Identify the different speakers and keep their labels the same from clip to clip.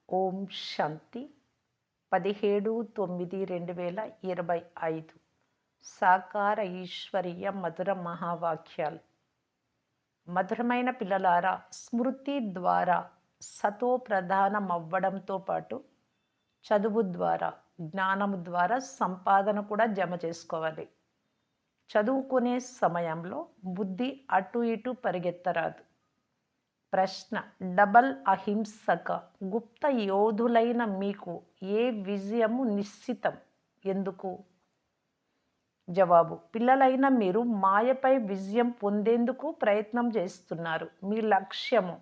Speaker 1: ఓం శాంతి 17/9/2025 సాకార ఈశ్వరీయ మధుర మహావాక్యాలు. మధురమైన పిల్లలారా, స్మృతి ద్వారా సతో ప్రధానమవ్వడంతో పాటు చదువు ద్వారా, జ్ఞానము ద్వారా సంపాదన కూడా జమ చేసుకోవాలి. చదువుకునే సమయంలో బుద్ధి అటు ఇటు పరిగెత్తరాదు. ప్రశ్న: డబల్ అహింసక గుప్త యోధులైన మీకు ఏ విజయము నిశ్చితం, ఎందుకు? జవాబు: పిల్లలైన మీరు మాయపై విజయం పొందేందుకు ప్రయత్నం చేస్తున్నారు. మీ లక్ష్యము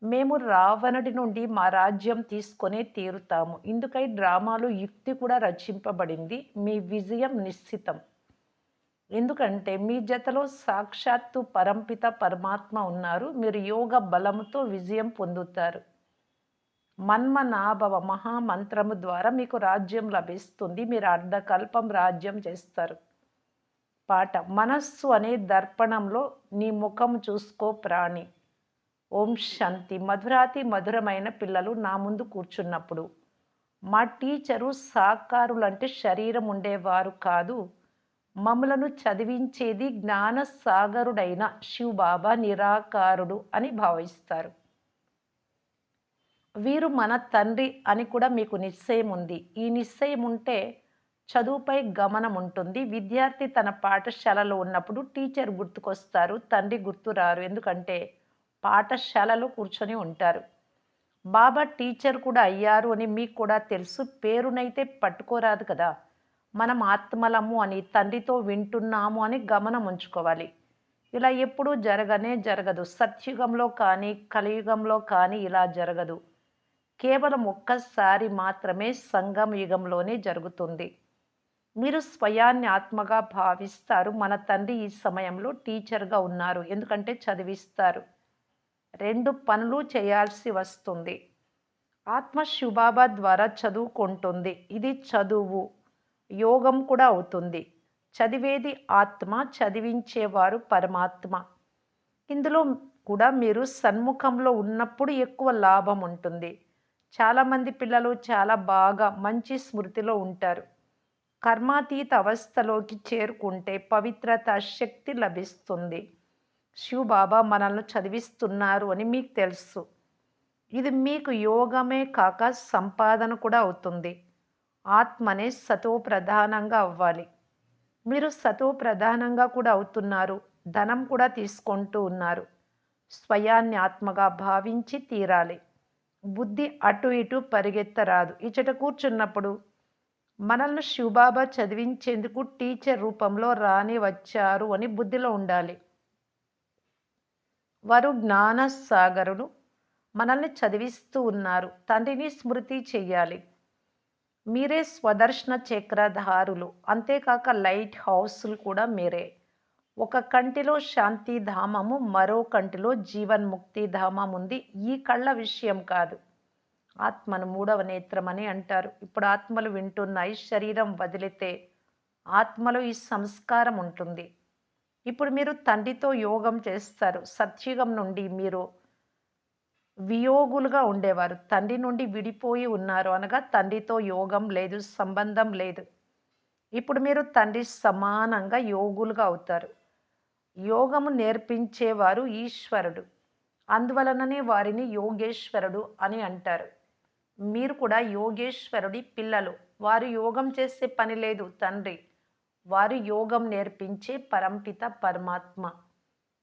Speaker 1: మేము రావణుడి నుండి మా రాజ్యం తీసుకొనే తీరుతాము. ఇందుకై డ్రామాలు యుక్తి కూడా రచింపబడింది. మీ విజయం నిశ్చితం. ఎందుకంటే మీ జతలో సాక్షాత్తు పరంపిత పరమాత్మ ఉన్నారు. మీరు యోగ బలముతో విజయం పొందుతారు. మన్మనాభవ మహామంత్రము ద్వారా మీకు రాజ్యం లభిస్తుంది. మీరు అర్ధకల్పం రాజ్యం చేస్తారు. పాట: మనస్సు అనే దర్పణంలో నీ ముఖం చూసుకో ప్రాణి. ఓం శాంతి. మధురాతి మధురమైన పిల్లలు నా ముందు కూర్చున్నప్పుడు మా టీచరు సాకారులంటే శరీరం ఉండేవారు కాదు, మమ్ములను చదివించేది జ్ఞాన సాగరుడైన శివబాబా నిరాకారుడు అని భావిస్తారు. వీరు మన తండ్రి అని కూడా మీకు నిశ్చయం ఉంది. ఈ నిశ్చయం ఉంటే చదువుపై గమనం ఉంటుంది. విద్యార్థి తన పాఠశాలలో ఉన్నప్పుడు టీచర్ గుర్తుకొస్తారు, తండ్రి గుర్తురారు. ఎందుకంటే పాఠశాలలో కూర్చొని ఉంటారు. బాబా టీచర్ కూడా అయ్యారు అని మీకు కూడా తెలుసు. పేరునైతే పట్టుకోరాదు కదా. మనం ఆత్మలము అని, తండ్రితో వింటున్నాము అని గమనం ఉంచుకోవాలి. ఇలా ఎప్పుడూ జరగదు. సత్యుగంలో కానీ కలియుగంలో కానీ ఇలా జరగదు. కేవలం ఒక్కసారి మాత్రమే సంగమ యుగంలోనే జరుగుతుంది. మీరు స్వయాన్ని ఆత్మగా భావిస్తారు. మన తండ్రి ఈ సమయంలో టీచర్గా ఉన్నారు, ఎందుకంటే చదివిస్తారు. రెండు పనులు చేయాల్సి వస్తుంది. ఆత్మ శివబాబా ద్వారా చదువుకుంటుంది. ఇది చదువు యోగం కూడా అవుతుంది. చదివేది ఆత్మ, చదివించేవారు పరమాత్మ. ఇందులో కూడా మీరు సన్ముఖంలో ఉన్నప్పుడు ఎక్కువ లాభం ఉంటుంది. చాలామంది పిల్లలు చాలా బాగా మంచి స్మృతిలో ఉంటారు. కర్మాతీత అవస్థలోకి చేరుకుంటే పవిత్రత శక్తి లభిస్తుంది. శివబాబా మనల్ని చదివిస్తున్నారు అని మీకు తెలుసు. ఇది మీకు యోగమే కాక సంపాదన కూడా అవుతుంది. ఆత్మనే సతో ప్రధానంగా అవ్వాలి. మీరు సతో ప్రధానంగా కూడా అవుతున్నారు. ధనం కూడా తీసుకుంటూ ఉన్నారు. స్వయాన్ని ఆత్మగా భావించి తీరాలి. బుద్ధి అటు ఇటు పరిగెత్తరాదు. ఇచ్చట కూర్చున్నప్పుడు మనల్ని శివబాబా చదివించేందుకు టీచర్ రూపంలో రాని వచ్చారు అని బుద్ధిలో ఉండాలి. వారు జ్ఞాన సాగరుడు, మనల్ని చదివిస్తూ ఉన్నారు. తండ్రిని స్మృతి చెయ్యాలి. మీరే స్వదర్శన చక్రధారులు. అంతేకాక లైట్ హౌస్లు కూడా మీరే. ఒక కంటిలో శాంతిధామము, మరో కంటిలో జీవన్ముక్తి ధామం ఉంది. ఈ కళ్ళ విషయం కాదు. ఆత్మను మూడవ నేత్రం అని అంటారు. ఇప్పుడు ఆత్మలు వింటున్నాయి. శరీరం వదిలితే ఆత్మలో ఈ సంస్కారం ఉంటుంది. ఇప్పుడు మీరు తండ్రితో యోగం చేస్తారు. సత్యుగం నుండి మీరు వియోగులుగా ఉండేవారు. తండ్రి నుండి విడిపోయి ఉన్నారు అనగా తండ్రితో యోగం లేదు, సంబంధం లేదు. ఇప్పుడు మీరు తండ్రి సమానంగా యోగులుగా అవుతారు. యోగము నేర్పించేవారు ఈశ్వరుడు. అందువలననే వారిని యోగేశ్వరుడు అని అంటారు. మీరు కూడా యోగేశ్వరుడి పిల్లలు. వారు యోగం చేసే పని లేదు, తండ్రి. వారు యోగం నేర్పించే పరంపిత పరమాత్మ.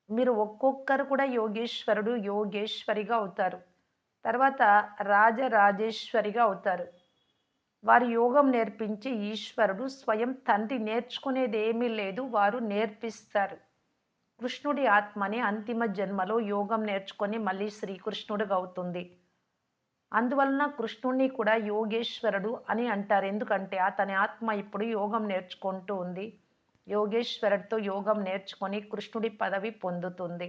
Speaker 1: మీరు ఒక్కొక్కరు కూడా యోగేశ్వరుడు, యోగేశ్వరిగా అవుతారు. తర్వాత రాజరాజేశ్వరిగా అవుతారు. వారు యోగం నేర్పించే ఈశ్వరుడు. స్వయం తండ్రి నేర్చుకునేది ఏమీ లేదు, వారు నేర్పిస్తారు. కృష్ణుడి ఆత్మని అంతిమ జన్మలో యోగం నేర్చుకొని మళ్ళీ శ్రీకృష్ణుడిగా అవుతుంది. అందువలన కృష్ణుడిని కూడా యోగేశ్వరుడు అని అంటారు. ఎందుకంటే అతని ఆత్మ ఇప్పుడు యోగం నేర్చుకుంటూ ఉంది. యోగేశ్వరుడితో యోగం నేర్చుకొని కృష్ణుడి పదవి పొందుతుంది.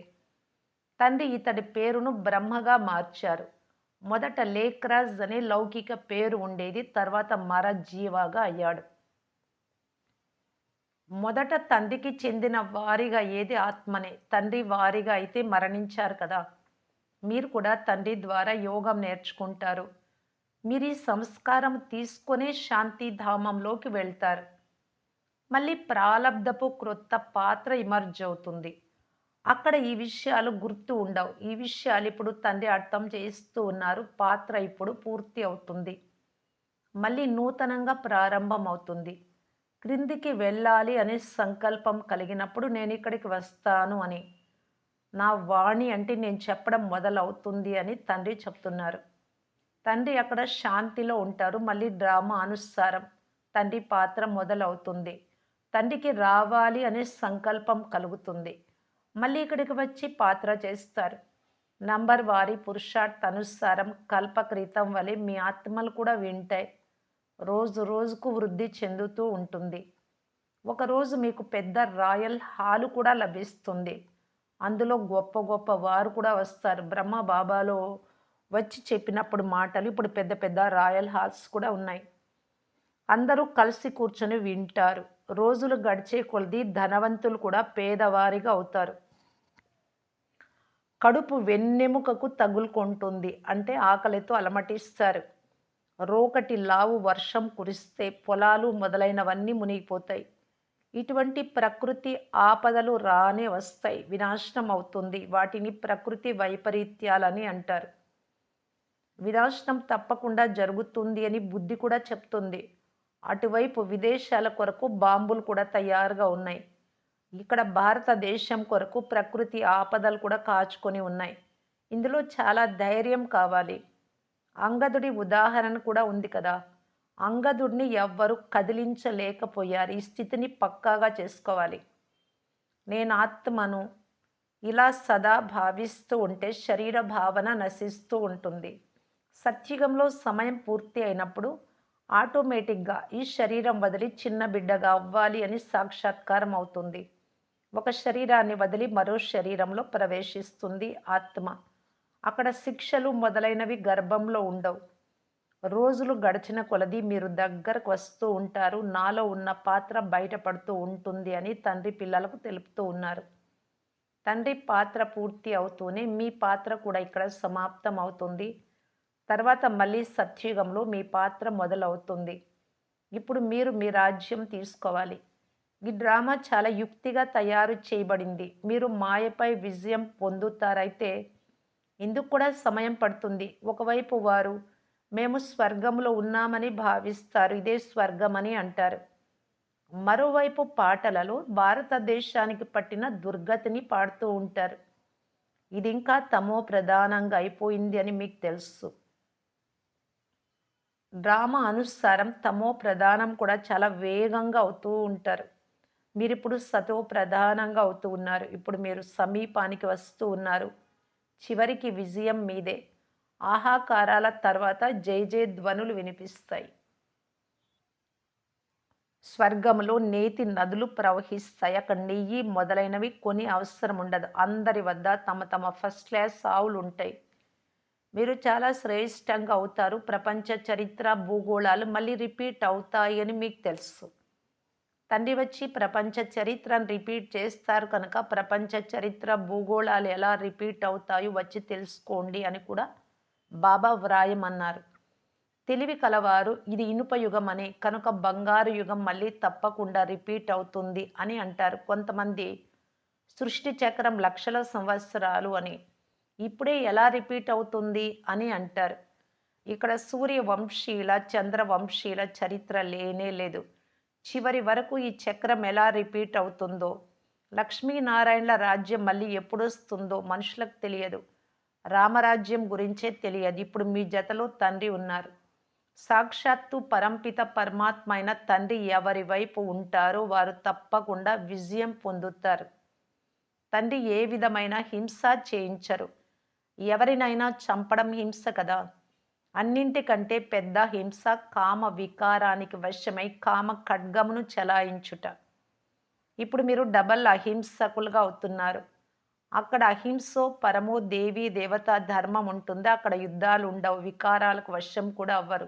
Speaker 1: తండ్రి ఇతడి పేరును బ్రహ్మగా మార్చారు. మొదట లేక్రాజ్ అనే లౌకిక పేరు ఉండేది. తర్వాత మరజీవాగా అయ్యాడు. మొదట తండ్రికి చెందిన వారిగా ఏది ఆత్మనే. తండ్రి వారిగా అయితే మరణించారు కదా. మీరు కూడా తండ్రి ద్వారా యోగం నేర్చుకుంటారు. మీరు ఈ సంస్కారం తీసుకొనే శాంతిధామంలోకి వెళ్తారు. మళ్ళీ ప్రాలబ్ధపు క్రొత్త పాత్ర ఇమర్జ్ అవుతుంది. అక్కడ ఈ విషయాలు గుర్తు ఉండవు. ఈ విషయాలు ఇప్పుడు తండ్రి అర్థం చేస్తూ ఉన్నారు. పాత్ర ఇప్పుడు పూర్తి అవుతుంది. మళ్ళీ నూతనంగా ప్రారంభమవుతుంది. క్రిందికి వెళ్ళాలి అనే సంకల్పం కలిగినప్పుడు నేనిక్కడికి వస్తాను అని. నా వాణి అంటే నేను చెప్పడం మొదలవుతుంది అని తండ్రి చెప్తున్నారు. తండ్రి అక్కడ శాంతిలో ఉంటారు. మళ్ళీ డ్రామా అనుసారం తండ్రి పాత్ర మొదలవుతుంది. తండ్రికి రావాలి అనే సంకల్పం కలుగుతుంది. మళ్ళీ ఇక్కడికి వచ్చి పాత్ర చేస్తారు. నంబర్ వారి పురుషార్థ అనుసారం కల్పకృతం వలె మీ ఆత్మలు కూడా వింటాయి. రోజు రోజుకు వృద్ధి చెందుతూ ఉంటుంది. ఒకరోజు మీకు పెద్ద రాయల్ హాలు కూడా లభిస్తుంది. అందులో గొప్ప గొప్ప వారు కూడా వస్తారు. బ్రహ్మ బాబాలో వచ్చి చెప్పినప్పుడు మాటలు ఇప్పుడు పెద్ద పెద్ద రాయల్ హాల్స్ కూడా ఉన్నాయి. అందరూ కలిసి కూర్చొని వింటారు. రోజులు గడిచే కొలది ధనవంతులు కూడా పేదవారిగా అవుతారు. కడుపు వెన్నెముకకు తగులుకుంటుంది. అంటే ఆకలితో అలమటిస్తారు. రోకటి లావు వర్షం కురిస్తే పొలాలు మొదలైనవన్నీ మునిగిపోతాయి. ఇటువంటి ప్రకృతి ఆపదలు రానే వస్తాయి. వినాశనం అవుతుంది. వాటిని ప్రకృతి వైపరీత్యాలని అంటారు. వినాశనం తప్పకుండా జరుగుతుంది అని బుద్ధి కూడా చెప్తుంది. అటువైపు విదేశాల కొరకు బాంబులు కూడా తయారుగా ఉన్నాయి. ఇక్కడ భారతదేశం కొరకు ప్రకృతి ఆపదలు కూడా కాచుకొని ఉన్నాయి. ఇందులో చాలా ధైర్యం కావాలి. అంగదుడి ఉదాహరణ కూడా ఉంది కదా! అంగదుడిని ఎవ్వరు కదిలించలేకపోయారు. ఈ స్థితిని పక్కాగా చేసుకోవాలి. నేను ఆత్మను ఇలా సదా భావిస్తూ ఉంటే శరీర భావన నశిస్తూ ఉంటుంది. సత్యుగంలో సమయం పూర్తి అయినప్పుడు ఆటోమేటిక్గా ఈ శరీరం వదిలి చిన్న బిడ్డగా అవ్వాలి అని సాక్షాత్కారం అవుతుంది. ఒక శరీరాన్ని వదిలి మరో శరీరంలో ప్రవేశిస్తుంది ఆత్మ. అక్కడ శిక్షలు మొదలైనవి గర్భంలో ఉండవు. రోజులు గడిచిన కొలది మీరు దగ్గరకు వస్తూ ఉంటారు. నాలో ఉన్న పాత్ర బయటపడుతూ ఉంటుంది అని తండ్రి పిల్లలకు తెలుపుతూ ఉన్నారు. తండ్రి పాత్ర పూర్తి అవుతూనే మీ పాత్ర కూడా ఇక్కడ సమాప్తం అవుతుంది. తర్వాత మళ్ళీ సత్యుగంలో మీ పాత్ర మొదలవుతుంది. ఇప్పుడు మీరు మీ రాజ్యం తీసుకోవాలి. ఈ డ్రామా చాలా యుక్తిగా తయారు చేయబడింది. మీరు మాయపై విజయం పొందుతారైతే ఇందుకు కూడా సమయం పడుతుంది. ఒకవైపు వారు మేము స్వర్గంలో ఉన్నామని భావిస్తారు. ఇదే స్వర్గమని అంటారు. మరోవైపు పాటలలో భారతదేశానికి పట్టిన దుర్గతిని పాడుతూ ఉంటారు. ఇది ఇంకా తమో ప్రధానంగా అయిపోయింది అని మీకు తెలుసు. డ్రామా అనుసారం తమో ప్రధానం కూడా చాలా వేగంగా అవుతూ ఉంటారు. మీరిప్పుడు సతో ప్రధానంగా అవుతూ ఉన్నారు. ఇప్పుడు మీరు సమీపానికి వస్తూ ఉన్నారు. చివరికి విజయం మీదే. ఆహాకారాల తర్వాత జై జై ధ్వనులు వినిపిస్తాయి. స్వర్గంలో నేతి నదులు ప్రవహిస్తాయి. అక్కడ నెయ్యి మొదలైనవి కొని అవసరం ఉండదు. అందరి వద్ద తమ తమ ఫస్ట్ క్లాస్ ఆవులు ఉంటాయి. మీరు చాలా శ్రేష్టంగా అవుతారు. ప్రపంచ చరిత్ర భూగోళాలు మళ్ళీ రిపీట్ అవుతాయి అని మీకు తెలుసు. తండ్రి వచ్చి ప్రపంచ చరిత్రను రిపీట్ చేస్తారు కనుక ప్రపంచ చరిత్ర భూగోళాలు ఎలా రిపీట్ అవుతాయో వచ్చి తెలుసుకోండి అని కూడా బాబా వ్రాయమన్నారు. తెలివి కలవారు ఇది ఇనుప యుగం అని కనుక బంగారు యుగం మళ్ళీ తప్పకుండా రిపీట్ అవుతుంది అని అంటారు. కొంతమంది సృష్టి చక్రం లక్షల సంవత్సరాలు అని ఇప్పుడే ఎలా రిపీట్ అవుతుంది అని అంటారు. ఇక్కడ సూర్యవంశీయుల చంద్రవంశీయుల చరిత్ర లేనే లేదు. చివరి వరకు ఈ చక్రం ఎలా రిపీట్ అవుతుందో, లక్ష్మీనారాయణల రాజ్యం మళ్ళీ ఎప్పుడొస్తుందో మనుషులకు తెలియదు. రామరాజ్యం గురించే తెలియదు. ఇప్పుడు మీ జతలో తండ్రి ఉన్నారు. సాక్షాత్తు పరంపిత పరమాత్మ అయిన తండ్రి ఎవరి వైపు ఉంటారో వారు తప్పకుండా విజయం పొందుతారు. తండ్రి ఏ విధమైన హింస చేయించరు. ఎవరినైనా చంపడం హింస కదా! అన్నింటికంటే పెద్ద హింస కామ వికారానికి వశమై కామ ఖడ్గమును చలాయించుట. ఇప్పుడు మీరు డబల్ అహింసకులుగా అవుతున్నారు. అక్కడ అహింసో పరమో దేవీ దేవత ధర్మం ఉంటుంది. అక్కడ యుద్ధాలు ఉండవు. వికారాలకు వశం కూడా అవ్వరు.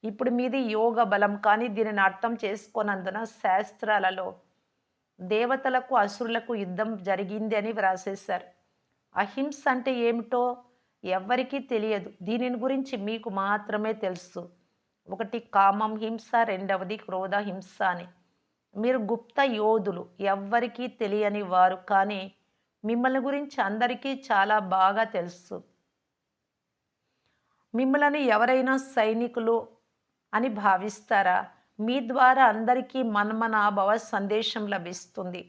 Speaker 1: ఇప్పుడు మీది యోగ బలం కానీ దీనిని అర్థం చేసుకోనందున శాస్త్రాలలో దేవతలకు అసురులకు యుద్ధం జరిగింది అని వ్రాసేశారు. అహింస అంటే ఏమిటో ఎవ్వరికీ తెలియదు. దీనిని గురించి మీకు మాత్రమే తెలుసు. ఒకటి కామం హింస, రెండవది క్రోధ హింస అని. మీరు గుప్త యోధులు. ఎవ్వరికీ తెలియని వారు. కానీ మిమ్మల్ని గురించి అందరికీ చాలా బాగా తెలుసు. మిమ్మల్ని ఎవరైనా సైనికులు అని భావిస్తారా? మీ ద్వారా అందరికీ మన్మనాభవ సందేశం లభిస్తుంది.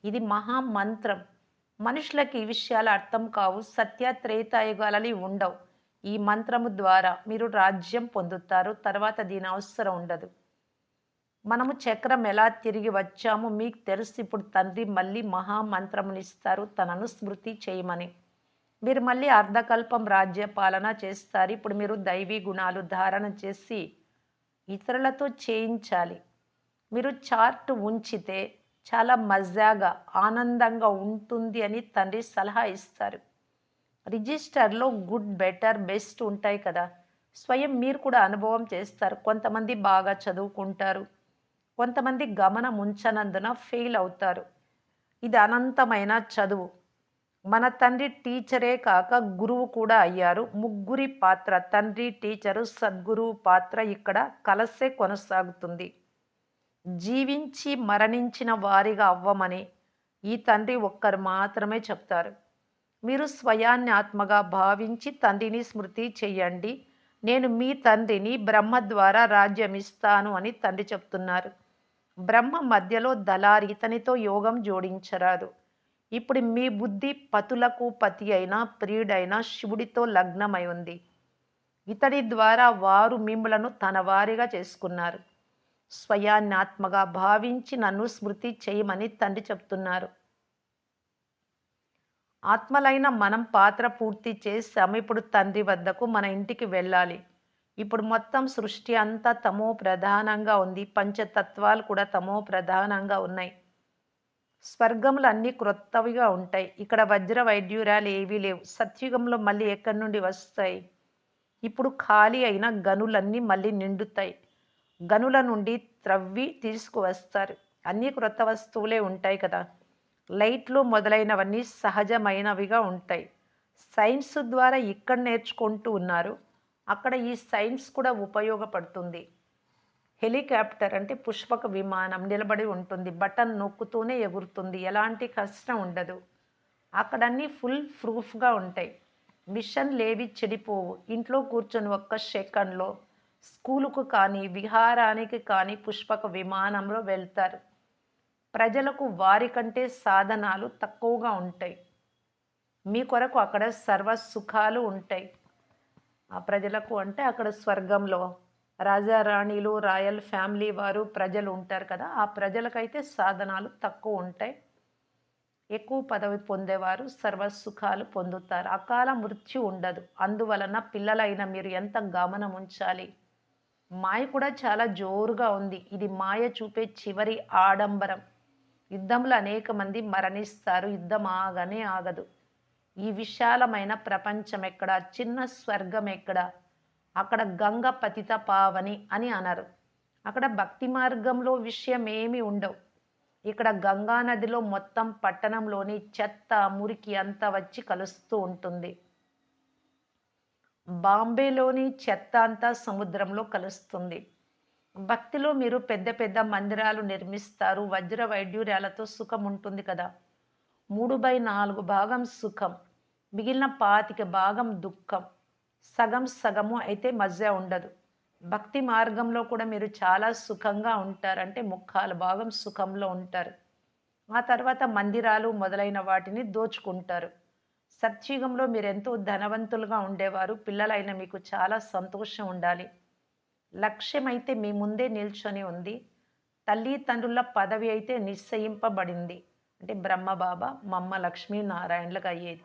Speaker 1: ఇది మహామంత్రం. మనుషులకి ఈ విషయాలు అర్థం కావు. సత్య త్రేతాయుగాలని ఉండవు. ఈ మంత్రము ద్వారా మీరు రాజ్యం పొందుతారు. తర్వాత దీని అవసరం ఉండదు. మనము చక్రం ఎలా తిరిగి వచ్చామో మీకు తెలుసు. ఇప్పుడు తండ్రి మళ్ళీ మహామంత్రమునిస్తారు తనను స్మృతి చేయమని. మీరు మళ్ళీ అర్ధకల్పం రాజ్య పాలన చేస్తారు. ఇప్పుడు మీరు దైవీ గుణాలు ధారణ చేసి ఇతరులతో చేయించాలి. మీరు చార్ట్ ఉంచితే చాలా మజాగా ఆనందంగా ఉంటుంది అని తండ్రి సలహా ఇస్తారు. రిజిస్టర్లో గుడ్, బెటర్, బెస్ట్ ఉంటాయి కదా. స్వయం మీరు కూడా అనుభవం చేస్తారు. కొంతమంది బాగా చదువుకుంటారు, కొంతమంది గమనం ఉంచనందున ఫెయిల్ అవుతారు. ఇది అనంతమైన చదువు. మన తండ్రి టీచరే కాక గురువు కూడా అయ్యారు. ముగ్గురి పాత్ర తండ్రి, టీచరు, సద్గురువు పాత్ర ఇక్కడ కలసే కొనసాగుతుంది. జీవించి మరణించిన వారిగా అవ్వమని ఈ తండ్రి ఒక్కరు మాత్రమే చెప్తారు. మీరు స్వయాన్ని ఆత్మగా భావించి తండ్రిని స్మృతి చెయ్యండి. నేను మీ తండ్రిని బ్రహ్మ ద్వారా రాజ్యం ఇస్తాను అని తండ్రి చెప్తున్నారు. బ్రహ్మ మధ్యలో దళారి, ఇతనితో యోగం జోడించరాదు. ఇప్పుడు మీ బుద్ధి పతులకు పతి అయిన ప్రియుడైన శివుడితో లగ్నమై ఉంది. ఇతడి ద్వారా వారు మిమ్మలను తన వారిగా చేసుకున్నారు. స్వయాన్ని ఆత్మగా భావించి నన్ను స్మృతి చేయమని తండ్రి చెప్తున్నారు. ఆత్మలైన మనం పాత్ర పూర్తి చేశాము. ఇప్పుడు తండ్రి వద్దకు మన ఇంటికి వెళ్ళాలి. ఇప్పుడు మొత్తం సృష్టి అంతా తమో ప్రధానంగా ఉంది. పంచతత్వాలు కూడా తమో ప్రధానంగా ఉన్నాయి. స్వర్గములు అన్నీ క్రొత్తవిగా ఉంటాయి. ఇక్కడ వజ్ర వైడ్యూర్యాలు ఏవీ లేవు. సత్యుగంలో మళ్ళీ ఎక్కడి నుండి వస్తాయి? ఇప్పుడు ఖాళీ అయిన గనులన్నీ మళ్ళీ నిండుతాయి. గనుల నుండి త్రవ్వి తీసుకువస్తారు. అన్నీ క్రొత్త వస్తువులే ఉంటాయి కదా. లైట్లు మొదలైనవన్నీ సహజమైనవిగా ఉంటాయి. సైన్స్ ద్వారా ఇక్కడ నేర్చుకుంటూ ఉన్నారు. అక్కడ ఈ సైన్స్ కూడా ఉపయోగపడుతుంది. హెలికాప్టర్ అంటే పుష్పక విమానం నిలబడి ఉంటుంది. బటన్ నొక్కుతూనే ఎగురుతుంది. ఎలాంటి కష్టం ఉండదు. అక్కడన్నీ ఫుల్ ప్రూఫ్గా ఉంటాయి. మిషన్లేవి చెడిపోవు. ఇంట్లో కూర్చొని ఒక్క సెకండ్లో స్కూలుకు కానీ విహారానికి కానీ పుష్పక విమానంలో వెళ్తారు. ప్రజలకు వారికంటే సాధనాలు తక్కువగా ఉంటాయి. మీ కొరకు అక్కడ సర్వ సుఖాలు ఉంటాయి. ఆ ప్రజలకు అంటే అక్కడ స్వర్గంలో రాజారాణిలు, రాయల్ ఫ్యామిలీ వారు, ప్రజలు ఉంటారు కదా. ఆ ప్రజలకైతే సాధనాలు తక్కువ ఉంటాయి. ఎక్కువ పదవి పొందేవారు సర్వ సుఖాలు పొందుతారు. అకాల మృత్యు ఉండదు. అందువలన పిల్లలైన మీరు ఎంత గమనం ఉంచాలి. మాయ కూడా చాలా జోరుగా ఉంది. ఇది మాయ చూపే చివరి ఆడంబరం. యుద్ధంలో అనేక మంది మరణిస్తారు. యుద్ధం ఆగనే ఆగదు. ఈ విశాలమైన ప్రపంచం ఎక్కడ? చిన్న స్వర్గం ఎక్కడ? అక్కడ గంగ పతిత పావని అని అనరు. అక్కడ భక్తి మార్గంలో విషయం ఏమీ ఉండవు. ఇక్కడ గంగా నదిలో మొత్తం పట్టణంలోని చెత్త, మురికి అంతా వచ్చి కలుస్తూ ఉంటుంది. బాంబేలోని చెత్త అంతా సముద్రంలో కలుస్తుంది. భక్తిలో మీరు పెద్ద పెద్ద మందిరాలు నిర్మిస్తారు. వజ్ర వైడ్యూర్యాలతో సుఖం ఉంటుంది కదా. 3/4 భాగం సుఖం, మిగిలిన 25 భాగం దుఃఖం. సగం సగము అయితే మజా ఉండదు. భక్తి మార్గంలో కూడా మీరు చాలా సుఖంగా ఉంటారు. అంటే 3/4 భాగం సుఖంలో ఉంటారు. ఆ తర్వాత మందిరాలు మొదలైన వాటిని దోచుకుంటారు. సత్యుగంలో మీరెంతో ధనవంతులుగా ఉండేవారు. పిల్లలైన మీకు చాలా సంతోషం ఉండాలి. లక్ష్యం అయితే మీ ముందే నిల్చొని ఉంది. తల్లిదండ్రుల పదవి అయితే నిశ్చయింపబడింది. అంటే బ్రహ్మబాబా, మమ్మ లక్ష్మీనారాయణలకు అయ్యేది.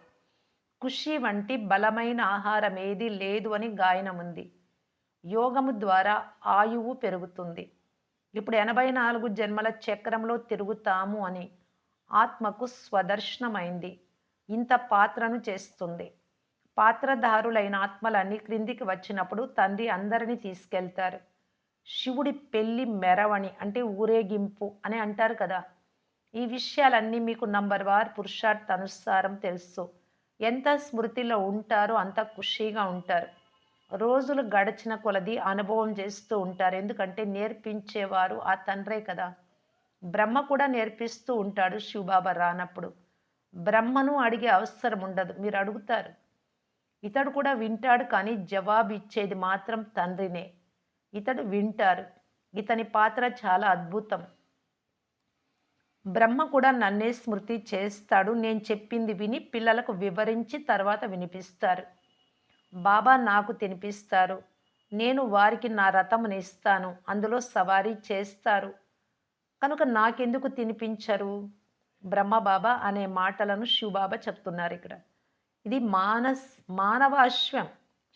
Speaker 1: ఖుషి వంటి బలమైన ఆహారం ఏది లేదు అని గాయనం ఉంది. యోగము ద్వారా ఆయువు పెరుగుతుంది. ఇప్పుడు 84 జన్మల చక్రంలో తిరుగుతాము అని ఆత్మకు స్వదర్శనమైంది. ఇంత పాత్రను చేస్తుంది. పాత్రధారులైన ఆత్మలన్నీ క్రిందికి వచ్చినప్పుడు తండ్రి అందరినీ తీసుకెళ్తారు. శివుడి పెళ్లి మెరవణి అంటే ఊరేగింపు అని అంటారు కదా. ఈ విషయాలన్నీ మీకు నంబర్ వార్ పురుషార్థ అనుసారం తెలుసు. ఎంత స్మృతిలో ఉంటారో అంత ఖుషీగా ఉంటారు. రోజులు గడిచిన కొలది అనుభవం చేస్తూ ఉంటారు. ఎందుకంటే నేర్పించేవారు ఆ తండ్రే కదా! బ్రహ్మ కూడా నేర్పిస్తూ ఉంటాడు శివబాబా రానప్పుడు. బ్రహ్మను అడిగే అవసరం ఉండదు. మీరు అడుగుతారు. ఇతడు కూడా వింటాడు కానీ జవాబు ఇచ్చేది మాత్రం తండ్రినే. ఇతడు వింటారు. ఇతని పాత్ర చాలా అద్భుతం. బ్రహ్మ కూడా నన్నే స్మృతి చేస్తాడు. నేను చెప్పింది విని పిల్లలకు వివరించి తర్వాత వినిపిస్తారు. బాబా నాకు తినిపిస్తారు. నేను వారికి నా రథమునిస్తాను. అందులో సవారీ చేస్తారు. కనుక నాకెందుకు తినిపించరు? బ్రహ్మబాబా అనే మాటలను శివబాబా చెప్తున్నారు ఇక్కడ. ఇది మానవ అశ్వం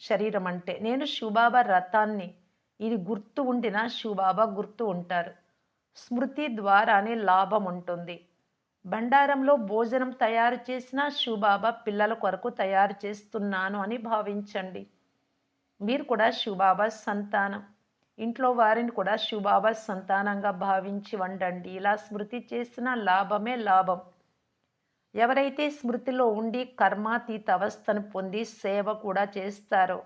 Speaker 1: శరీరం అంటే. నేను శివబాబా రథాన్ని. ఇది గుర్తు ఉండినా శివబాబా గుర్తు ఉంటారు. స్మృతి ద్వారానే లాభం ఉంటుంది. బండారంలో భోజనం తయారు చేసిన శివబాబా పిల్లల కొరకు తయారు చేస్తున్నాను అని భావించండి. మీరు కూడా శివబాబా సంతానం. ఇంట్లో వారిని కూడా శివబాబా సంతానంగా భావించి వండండి. ఇలా స్మృతి చేసిన లాభమే లాభం. ఎవరైతే స్మృతిలో ఉండి కర్మాతీత అవస్థను పొంది సేవ కూడా చేస్తారో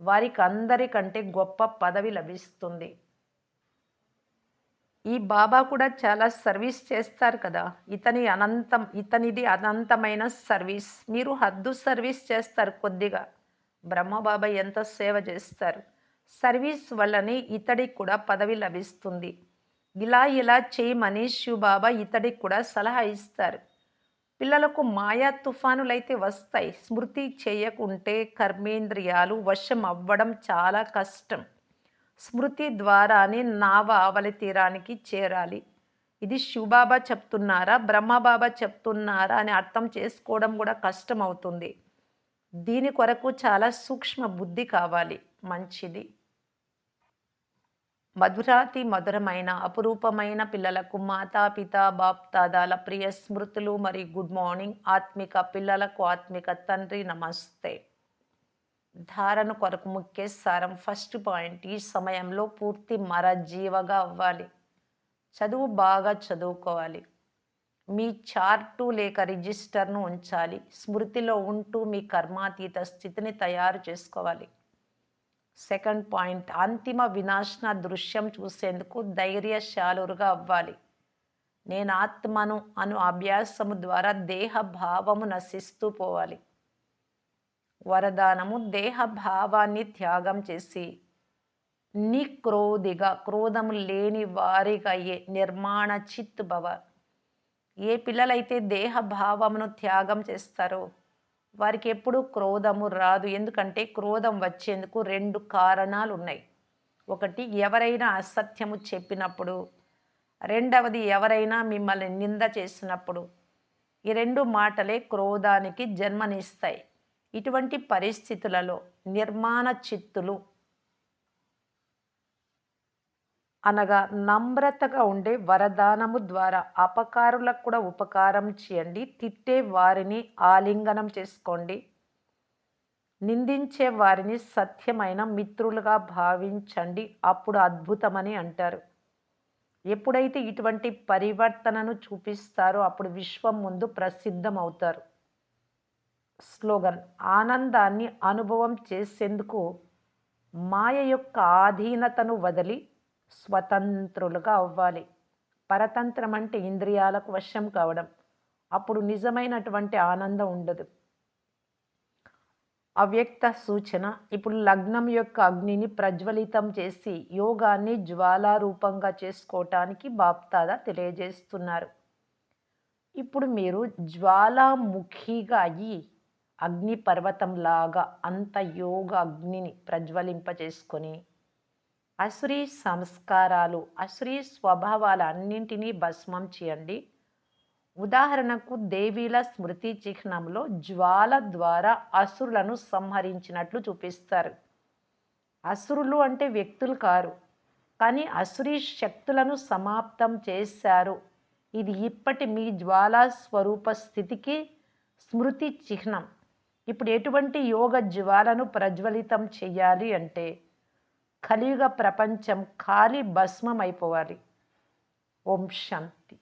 Speaker 1: వారికి అందరికంటే గొప్ప పదవి లభిస్తుంది. ఈ బాబా కూడా చాలా సర్వీస్ చేస్తారు కదా! ఇతనిది అనంతమైన సర్వీస్. మీరు హద్దు సర్వీస్ చేస్తారు కొద్దిగా. బ్రహ్మబాబా ఎంత సేవ చేస్తారు. సర్వీస్ వల్లనే ఇతడికి కూడా పదవి లభిస్తుంది. ఇలా చేయమని శివబాబా ఇతడికి కూడా సలహా ఇస్తారు. పిల్లలకు మాయా తుఫానులైతే వస్తాయి. స్మృతి చేయకుంటే కర్మేంద్రియాలు వశం అవ్వడం చాలా కష్టం. స్మృతి ద్వారానే నావ ఆవలి తీరానికి చేరాలి. ఇది శివబాబా చెప్తున్నారా, బ్రహ్మబాబా చెప్తున్నారా అని అర్థం చేసుకోవడం కూడా కష్టమవుతుంది. దీని కొరకు చాలా సూక్ష్మ బుద్ధి కావాలి. మంచిది. మధురాతి మధురమైన అపురూపమైన పిల్లలకు మాతాపిత బాప్దాదాల ప్రియ స్మృతులు మరియు గుడ్ మార్నింగ్. ఆత్మిక పిల్లలకు ఆత్మిక తండ్రి నమస్తే. ధారణ కొరకు ముఖ్య సారం. ఫస్ట్ పాయింట్, ఈ సమయంలో పూర్తి మరజీవగా అవ్వాలి. చదువు బాగా చదువుకోవాలి. మీ చార్టు లేక రిజిస్టర్ను ఉంచాలి. స్మృతిలో ఉంటూ మీ కర్మాతీత స్థితిని తయారు చేసుకోవాలి. సెకండ్ పాయింట్, అంతిమ వినాశన దృశ్యం చూసేందుకు ధైర్యశాలురుగా అవ్వాలి. నేను ఆత్మను అను అభ్యాసము ద్వారా దేహ భావము నశిస్తూ పోవాలి. వరదానము, దేహ భావాన్ని త్యాగం చేసి నిక్రోధిగా, క్రోధము లేని వారిగా నిర్మాణ చిత్ భవ. ఏ పిల్లలైతే దేహ భావమును త్యాగం చేస్తారో వారికి ఎప్పుడూ క్రోధము రాదు. ఎందుకంటే క్రోధం వచ్చేందుకు రెండు కారణాలు ఉన్నాయి. ఒకటి, ఎవరైనా అసత్యము చెప్పినప్పుడు. రెండవది, ఎవరైనా మిమ్మల్ని నింద చేసినప్పుడు. ఈ రెండు మాటలే క్రోధానికి జన్మనిస్తాయి. ఇటువంటి పరిస్థితులలో నిర్మాణ చిత్తులు అనగా నమ్రతగా ఉండే వరదానము ద్వారా అపకారులకు కూడా ఉపకారం చేయండి. తిట్టే వారిని ఆలింగనం చేసుకోండి. నిందించే వారిని సత్యమైన మిత్రులుగా భావించండి. అప్పుడు అద్భుతమని అంటారు. ఎప్పుడైతే ఇటువంటి పరివర్తనను చూపిస్తారో అప్పుడు విశ్వం ముందు ప్రసిద్ధమవుతారు. స్లోగన్, ఆనందాన్ని అనుభవం చేసేందుకు మాయ యొక్క ఆధీనతను వదిలి స్వతంత్రులుగా అవ్వాలి. పరతంత్రం అంటే ఇంద్రియాలకు వశం కావడం. అప్పుడు నిజమైనటువంటి ఆనందం ఉండదు. అవ్యక్త సూచన, ఇప్పుడు లగ్నం యొక్క అగ్నిని ప్రజ్వలితం చేసి యోగాన్ని జ్వాలారూపంగా చేసుకోవటానికి బాప్దాదా తెలియజేస్తున్నారు. ఇప్పుడు మీరు జ్వాలాముఖిగా అయ్యి అగ్ని పర్వతంలాగా అంత యోగ అగ్నిని ప్రజ్వలింపచేసుకొని అసురీ సంస్కారాలు, అసురీ స్వభావాలన్నింటినీ భస్మం చేయండి. ఉదాహరణకు దేవీల స్మృతి చిహ్నంలో జ్వాల ద్వారా అసురులను సంహరించినట్లు చూపిస్తారు. అసురులు అంటే వ్యక్తులు కారు, కానీ అసురీ శక్తులను సమాప్తం చేశారు. ఇది ఇప్పటి మీ జ్వాలా స్వరూప స్థితికి స్మృతి చిహ్నం. ఇప్పుడు ఎటువంటి యోగ జ్వాలను ప్రజ్వలితం చెయ్యాలి అంటే కలియుగ ప్రపంచం ఖాళీ భస్మం అయిపోవాలి. ఓం శాంతి.